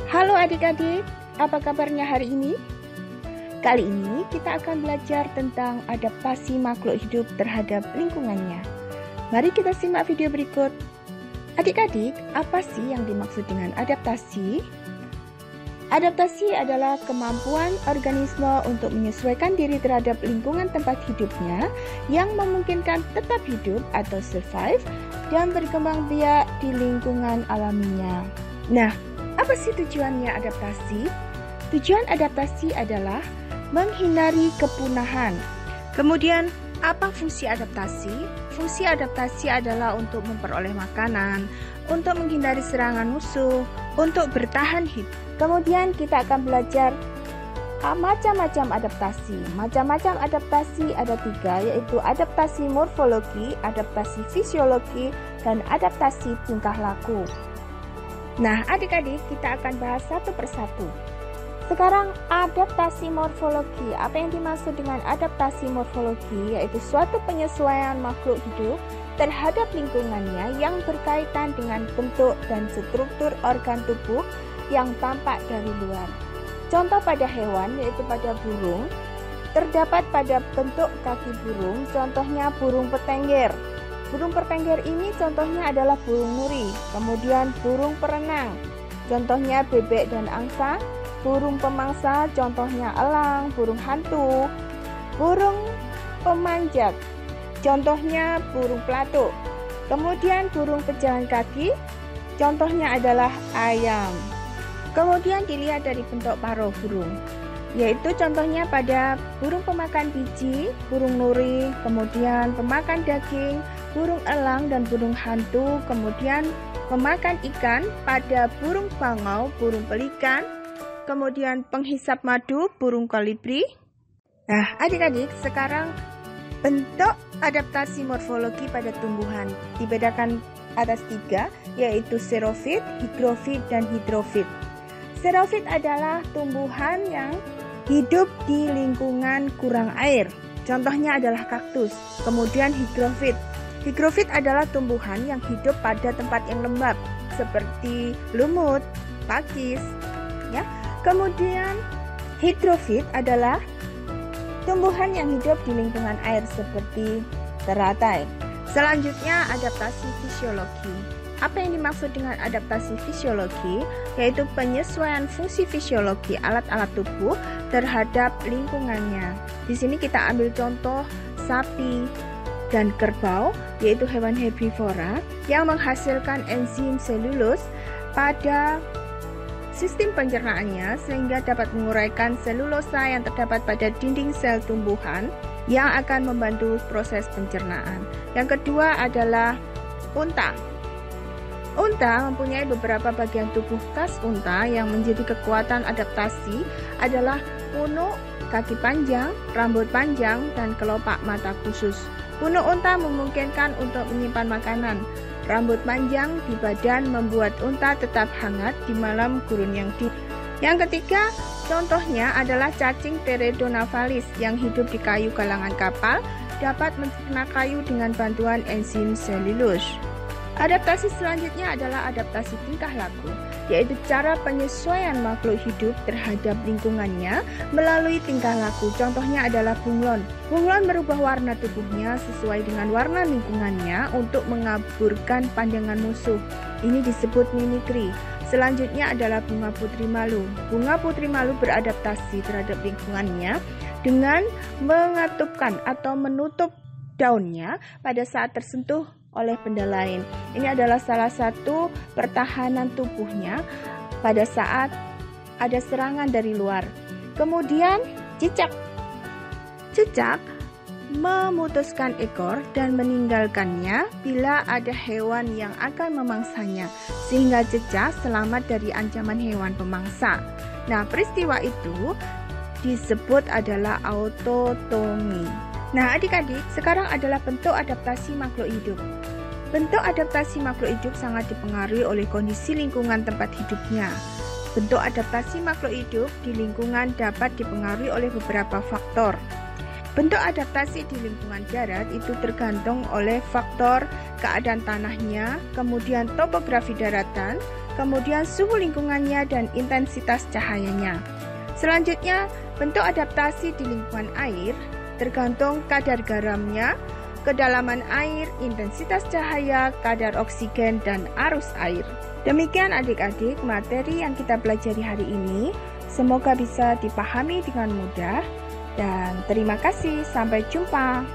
Halo adik-adik, apa kabarnya hari ini? Kali ini kita akan belajar tentang adaptasi makhluk hidup terhadap lingkungannya. Mari kita simak video berikut. Adik-adik, apa sih yang dimaksud dengan adaptasi? Adaptasi adalah kemampuan organisme untuk menyesuaikan diri terhadap lingkungan tempat hidupnya yang memungkinkan tetap hidup atau survive dan berkembang biak di lingkungan alaminya. Nah, apa sih tujuannya adaptasi? Tujuan adaptasi adalah menghindari kepunahan. Kemudian, apa fungsi adaptasi? Fungsi adaptasi adalah untuk memperoleh makanan, untuk menghindari serangan musuh, untuk bertahan hidup. Kemudian kita akan belajar macam-macam adaptasi. Macam-macam adaptasi ada 3, yaitu adaptasi morfologi, adaptasi fisiologi, dan adaptasi tingkah laku. Nah, adik-adik, kita akan bahas satu persatu. Sekarang, adaptasi morfologi. Apa yang dimaksud dengan adaptasi morfologi? Yaitu suatu penyesuaian makhluk hidup terhadap lingkungannya yang berkaitan dengan bentuk dan struktur organ tubuh yang tampak dari luar. Contoh pada hewan, yaitu pada burung, terdapat pada bentuk kaki burung, contohnya burung petengger. Burung petengger ini contohnya adalah burung nuri, kemudian burung perenang, contohnya bebek dan angsa, burung pemangsa, contohnya elang, burung hantu, burung pemanjat, contohnya burung pelatuk, kemudian burung pejalan kaki, contohnya adalah ayam. Kemudian dilihat dari bentuk paruh burung, yaitu contohnya pada burung pemakan biji, burung nuri, kemudian pemakan daging, burung elang dan burung hantu, kemudian memakan ikan pada burung bangau, burung pelikan, kemudian penghisap madu, burung kolibri. Nah, adik-adik, sekarang bentuk adaptasi morfologi pada tumbuhan dibedakan atas 3, yaitu xerofit, higrofit, dan hidrofit. Xerofit adalah tumbuhan yang hidup di lingkungan kurang air. Contohnya adalah kaktus. Kemudian higrofit. Higrofit adalah tumbuhan yang hidup pada tempat yang lembab seperti lumut, pakis, ya. Kemudian hidrofit adalah tumbuhan yang hidup di lingkungan air seperti teratai. Selanjutnya adaptasi fisiologi. Apa yang dimaksud dengan adaptasi fisiologi? Yaitu penyesuaian fungsi fisiologi alat-alat tubuh terhadap lingkungannya. Di sini kita ambil contoh sapi dan kerbau, yaitu hewan herbivora yang menghasilkan enzim selulus pada sistem pencernaannya sehingga dapat menguraikan selulosa yang terdapat pada dinding sel tumbuhan yang akan membantu proses pencernaan. Yang kedua adalah unta. Unta mempunyai beberapa bagian tubuh khas unta yang menjadi kekuatan adaptasi adalah punuk, kaki panjang, rambut panjang, dan kelopak mata khusus. Punuk unta memungkinkan untuk menyimpan makanan. Rambut panjang di badan membuat unta tetap hangat di malam gurun yang dingin. Yang ketiga, contohnya adalah cacing Pteridonavalis yang hidup di kayu galangan kapal, dapat mencerna kayu dengan bantuan enzim selulus. Adaptasi selanjutnya adalah adaptasi tingkah laku, yaitu cara penyesuaian makhluk hidup terhadap lingkungannya melalui tingkah laku. Contohnya adalah bunglon. Bunglon merubah warna tubuhnya sesuai dengan warna lingkungannya untuk mengaburkan pandangan musuh. Ini disebut mimikri. Selanjutnya adalah bunga putri malu. Bunga putri malu beradaptasi terhadap lingkungannya dengan mengatupkan atau menutup daunnya pada saat tersentuh oleh benda lain. Ini adalah salah satu pertahanan tubuhnya pada saat ada serangan dari luar. Kemudian cicak. Cicak memutuskan ekor dan meninggalkannya bila ada hewan yang akan memangsanya, sehingga cicak selamat dari ancaman hewan pemangsa. Nah, peristiwa itu disebut adalah autotomi. Nah, adik-adik, sekarang adalah bentuk adaptasi makhluk hidup. Bentuk adaptasi makhluk hidup sangat dipengaruhi oleh kondisi lingkungan tempat hidupnya. Bentuk adaptasi makhluk hidup di lingkungan dapat dipengaruhi oleh beberapa faktor. Bentuk adaptasi di lingkungan darat itu tergantung oleh faktor keadaan tanahnya, kemudian topografi daratan, kemudian suhu lingkungannya dan intensitas cahayanya. Selanjutnya, bentuk adaptasi di lingkungan air tergantung kadar garamnya, kedalaman air, intensitas cahaya, kadar oksigen, dan arus air. Demikian adik-adik materi yang kita pelajari hari ini. Semoga bisa dipahami dengan mudah. Dan terima kasih, sampai jumpa.